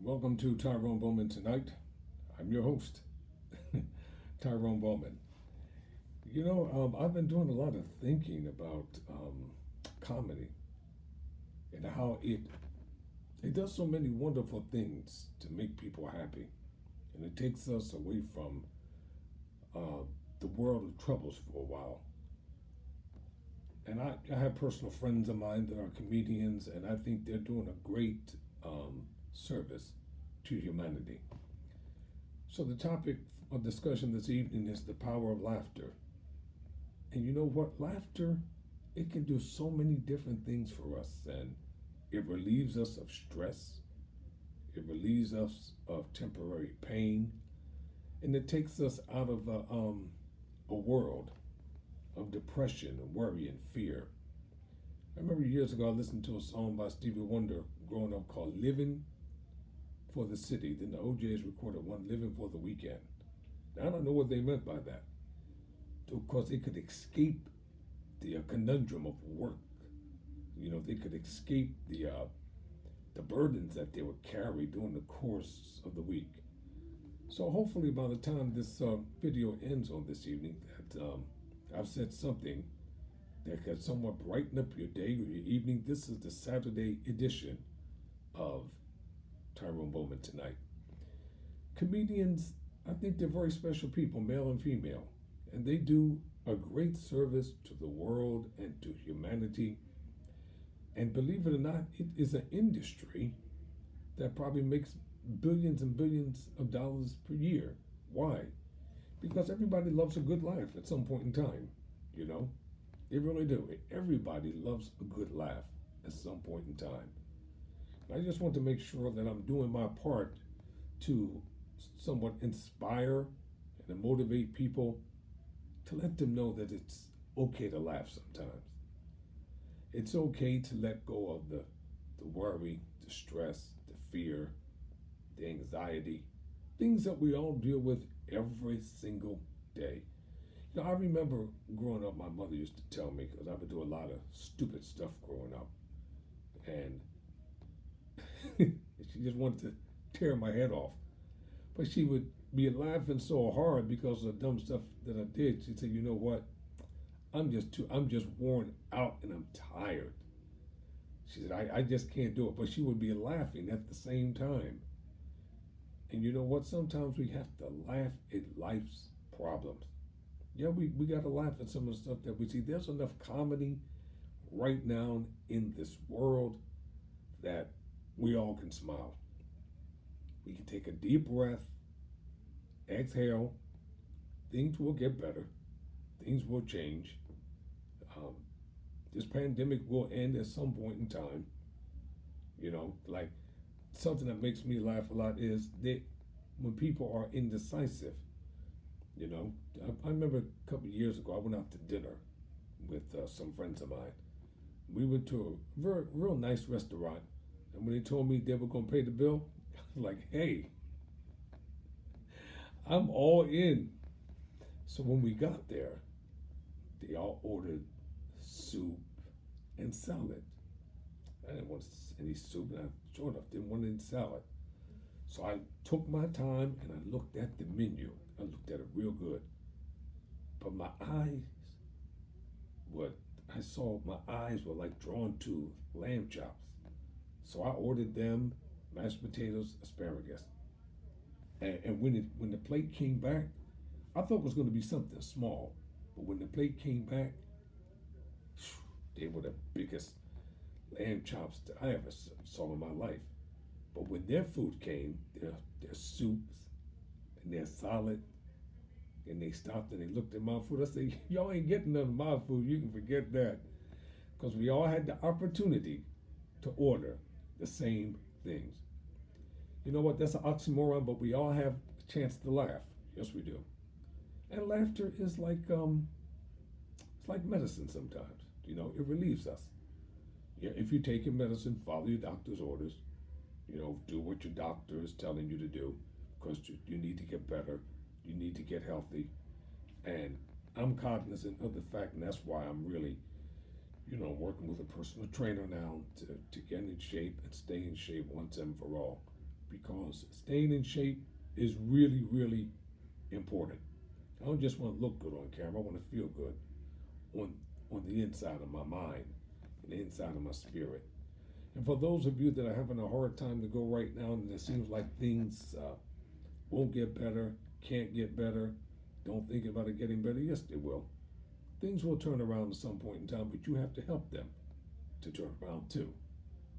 Welcome to Tyrone Bowman Tonight. I'm your host, Tyrone Bowman. I've been doing a lot of thinking about comedy and how it does so many wonderful things to make people happy, and it takes us away from uh, the world of troubles for a while. And I have personal friends of mine that are comedians, and I think they're doing a great service to humanity. So the topic of discussion this evening is the power of laughter. And you know what? Laughter, it can do so many different things for us. And it relieves us of stress, it relieves us of temporary pain, and it takes us out of a world of depression and worry and fear. I remember years ago I listened to a song by Stevie Wonder growing up called Living for the City. Then the OJs recorded one, Living for the Weekend. Now I don't know what they meant by that. Of course, they could escape the conundrum of work. They could escape the burdens that they would carry during the course of the week. So hopefully, by the time this video ends on this evening, that I've said something that can somewhat brighten up your day or your evening. This is the Saturday edition of Tyrone Bowman Tonight. Comedians, I think they're very special people, male and female, and they do a great service to the world and to humanity. And believe it or not, it is an industry that probably makes billions and billions of dollars per year. Why? Because everybody loves a good laugh at some point in time, you know? They really do. Everybody loves a good laugh at some point in time. And I just want to make sure that I'm doing my part to somewhat inspire and to motivate people, to let them know that it's okay to laugh sometimes. It's okay to let go of the worry, the stress, the fear, the anxiety, things that we all deal with every single day. I remember growing up, my mother used to tell me, because I would do a lot of stupid stuff growing up, and she just wanted to tear my head off. But she would be laughing so hard because of the dumb stuff that I did. She'd say, "You know what? I'm just worn out and I'm tired." She said, I just can't do it. But she would be laughing at the same time. And you know what? Sometimes we have to laugh at life's problems. Yeah, we got to laugh at some of the stuff that we see. There's enough comedy right now in this world that we all can smile. We can take a deep breath, exhale. Things will get better. Things will change. Um, this pandemic will end at some point in time. Like something that makes me laugh a lot is that when people are indecisive. I remember a couple of years ago I went out to dinner with some friends of mine. We went to a real nice restaurant, and when they told me they were going to pay the bill, I was like, "Hey, I'm all in." So when we got there, they all ordered soup and salad. I didn't want any soup, and I sure enough didn't want any salad. So I took my time and I looked at the menu. I looked at it real good. But what my eyes were like drawn to lamb chops. So I ordered them, mashed potatoes, asparagus. And when the plate came back, I thought it was going to be something small. But when the plate came back, they were the biggest lamb chops that I ever saw in my life. But when their food came, their soups and their salad, and they stopped and they looked at my food, I said, "Y'all ain't getting none of my food. You can forget that." Because we all had the opportunity to order the same things. You know what? That's an oxymoron, but we all have a chance to laugh. Yes, we do. And laughter is it's like medicine sometimes. It relieves us. Yeah, if you take your medicine, follow your doctor's orders. Do what your doctor is telling you to do, because you need to get better. You need to get healthy. And I'm cognizant of the fact, and that's why I'm really, working with a personal trainer now to get in shape and stay in shape once and for all. because staying in shape is really, really important. I don't just want to look good on camera. I want to feel good on on the inside of my mind and the inside of my spirit. And for those of you that are having a hard time to go right now, and it seems like things won't get better, can't get better, don't think about it getting better, yes, they will. Things will turn around at some point in time, but you have to help them to turn around too.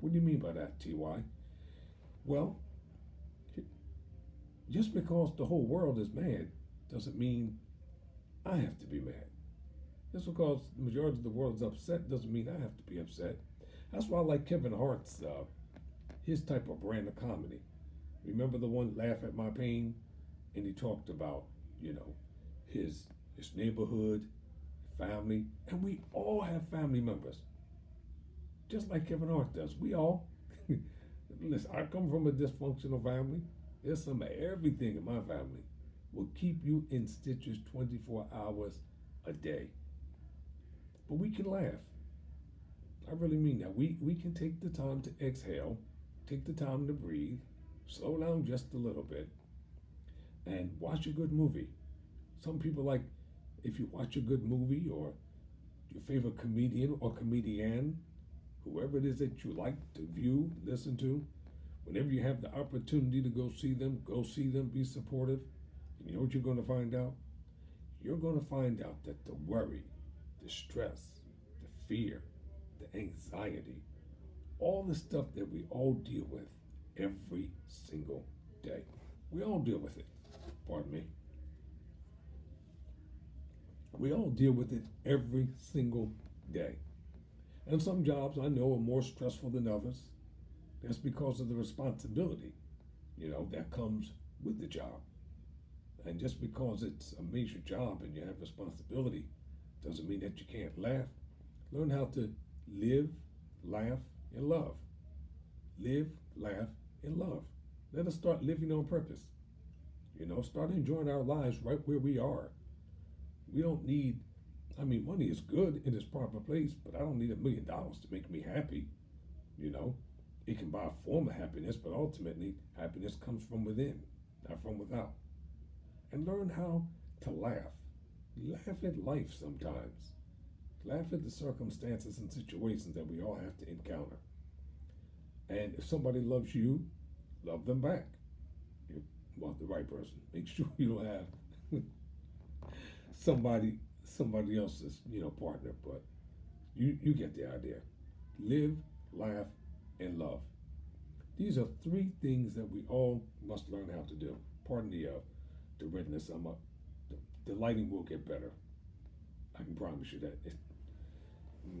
What do you mean by that, TY? Well, just because the whole world is mad doesn't mean I have to be mad. Just because the majority of the world is upset doesn't mean I have to be upset. That's why I like Kevin Hart's his type of brand of comedy. Remember the one Laugh at My Pain? And he talked about, you know, his neighborhood, family, and we all have family members. Just like Kevin Hart does. We all listen, I come from a dysfunctional family. There's some of everything in my family will keep you in stitches 24 hours a day. But we can laugh. I really mean that. We can take the time to exhale, take the time to breathe, slow down just a little bit, and watch a good movie. Some people like if you watch a good movie or your favorite comedian or comedian, whoever it is that you like to view, listen to, whenever you have the opportunity to go see them, be supportive. And you know what you're going to find out? You're going to find out that the worry, the stress, the fear, the anxiety, all the stuff that we all deal with every single day. We all deal with it. Pardon me. We all deal with it every single day. And some jobs I know are more stressful than others. That's because of the responsibility, that comes with the job. And just because it's a major job and you have responsibility doesn't mean that you can't laugh. Learn how to live, laugh, and love. Live, laugh, and love. Let us start living on purpose. Start enjoying our lives right where we are. We don't need, money is good in its proper place, but I don't need $1 million to make me happy. It can buy a form of happiness, but ultimately happiness comes from within, not from without. And learn how to laugh. Laugh at life sometimes. Laugh at the circumstances and situations that we all have to encounter. And if somebody loves you, love them back. You want the right person. Make sure you don't have somebody else's, partner, but you get the idea. Live, laugh, and love. These are 3 things that we all must learn how to do. Pardon the redness. The lighting will get better. I can promise you that.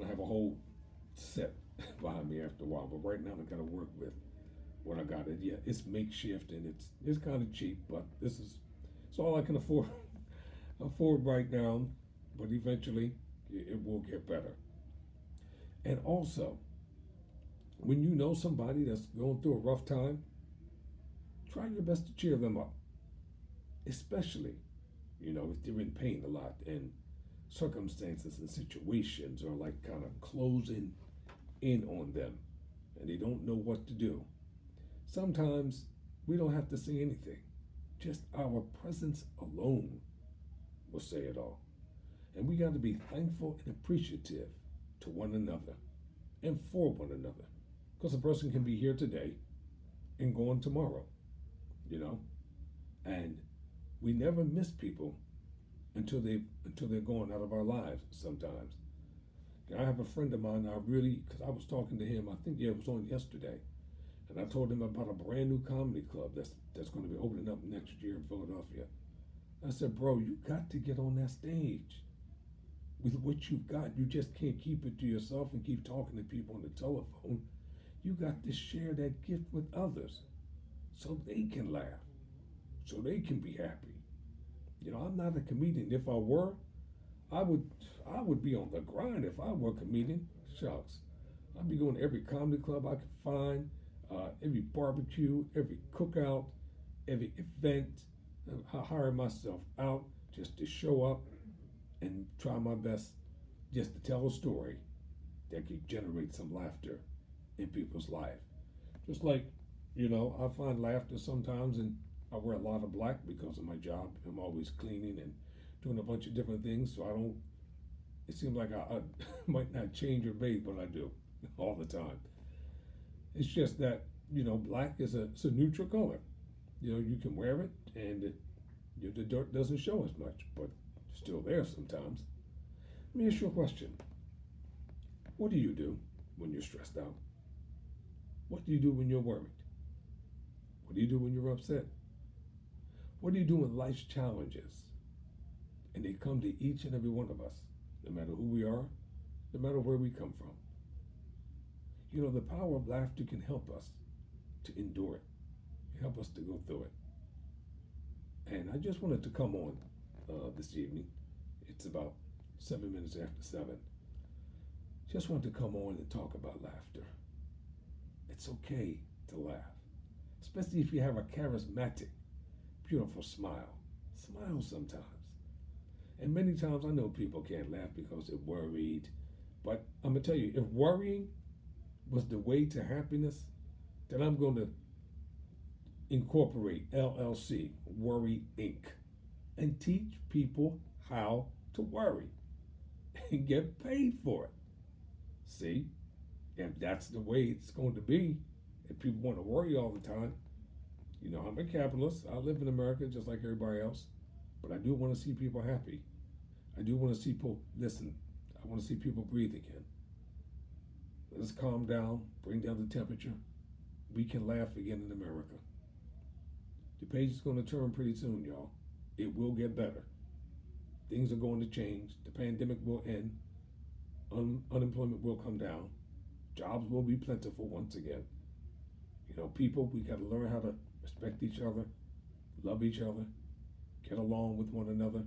I have a whole set behind me after a while, but right now I got to work with what I got. It's makeshift and it's kind of cheap, but it's all I can afford right now. But eventually it will get better. And also, when you know somebody that's going through a rough time, try your best to cheer them up. Especially, if they're in pain a lot and circumstances and situations are like kind of closing in on them and they don't know what to do. Sometimes we don't have to say anything. Just our presence alone will say it all. And we got to be thankful and appreciative to one another and for one another. Because a person can be here today and gone tomorrow, and we never miss people until they're gone out of our lives sometimes. I have a friend of mine, because I was talking to him, I think it was on yesterday, and I told him about a brand new comedy club that's going to be opening up next year in Philadelphia. I said, bro, you got to get on that stage. With what you've got, you just can't keep it to yourself and keep talking to people on the telephone. You got to share that gift with others so they can laugh, so they can be happy. I'm not a comedian. If I were, I would be on the grind if I were a comedian. Shucks. I'd be going to every comedy club I could find, every barbecue, every cookout, every event. I hire myself out just to show up and try my best just to tell a story that could generate some laughter in people's life. Just like You know, I find laughter sometimes, and I wear a lot of black because of my job. I'm always cleaning and doing a bunch of different things, so I don't. It seems like I might not change or bathe, but I do all the time. It's just that black is it's a neutral color. You can wear it, and the dirt doesn't show as much, but it's still there sometimes. Let me ask you a question. What do you do when you're stressed out? What do you do when you're worried? What do you do when you're upset? What do you do when life's challenges and they come to each and every one of us, no matter who we are, no matter where we come from? The power of laughter can help us to endure it, help us to go through it. And I just wanted to come on this evening. It's about 7 minutes after 7. Just wanted to come on and talk about laughter. It's okay to laugh, especially if you have a charismatic, beautiful smile. Smile sometimes. And many times I know people can't laugh because they're worried. But I'm going to tell you, if worrying was the way to happiness, then I'm going to incorporate LLC, Worry Inc., and teach people how to worry and get paid for it. See, if that's the way it's going to be, if people want to worry all the time, I'm a capitalist. I live in America just like everybody else, but I do want to see people happy. I do want to see people listen. I want to see people breathe again. Let us calm down, bring down the temperature. We can laugh again in America. The page is going to turn pretty soon, y'all. It will get better. Things are going to change. The pandemic will end. Unemployment will come down. Jobs will be plentiful once again. People, we got to learn how to respect each other, love each other, get along with one another,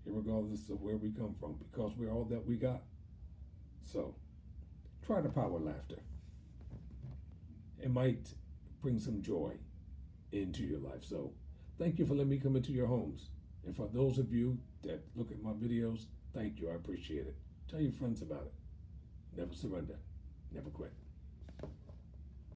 regardless of where we come from, because we're all that we got. So, try the power of laughter. It might bring some joy into your life. So, thank you for letting me come into your homes. And for those of you that look at my videos, thank you. I appreciate it. Tell your friends about it. Never surrender. Never quit.